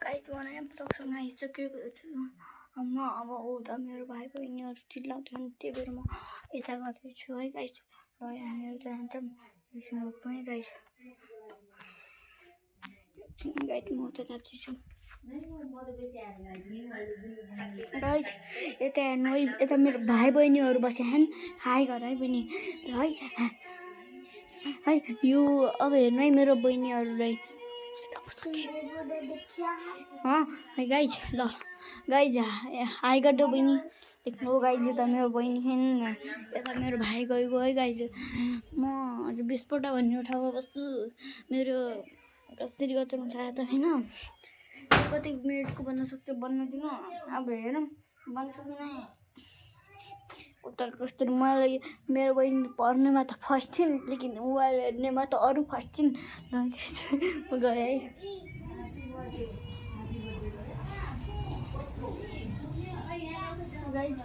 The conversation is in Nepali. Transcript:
गाइस बनाए प्रडक्सन आइसकेको छु म अब उता मेरो भाइ बहिनीहरू चिल्लाउँथ्यो नि त्यही भएर म यता गर्दैछु है गाइस र हामीहरू जान्छौँ एकछिन रोक्नु है गाइस गाइस म उता जाँदैछु गाइस यता हेर्नु है यता मेरो भाइ बहिनीहरू बसे हैन हाई गर है बहिनी है है यो अब हेर्नु है मेरो बहिनीहरूलाई गाइज ल गाइज हाई गर्दो बहिनी देख्नु गाइज यता मेरो बहिनी छैन यता मेरो भाइ गएको है गाइज म अझ 20 पल्ट भन्ने ठाउँमा बस्छु मेरो कसरी गर्छ म थाहा त होइन कति मिनटको बन्न सक्छ बन्न दिनु अब हेरौँ बन्छ कि नै उता कस्तरी मलाई मेरो बहिनी पढ्नेमा त फर्स्ट छिन् लेकिन मोबाइल हेर्नेमा त अरू फर्स्ट छिन् म गएँ है गाइज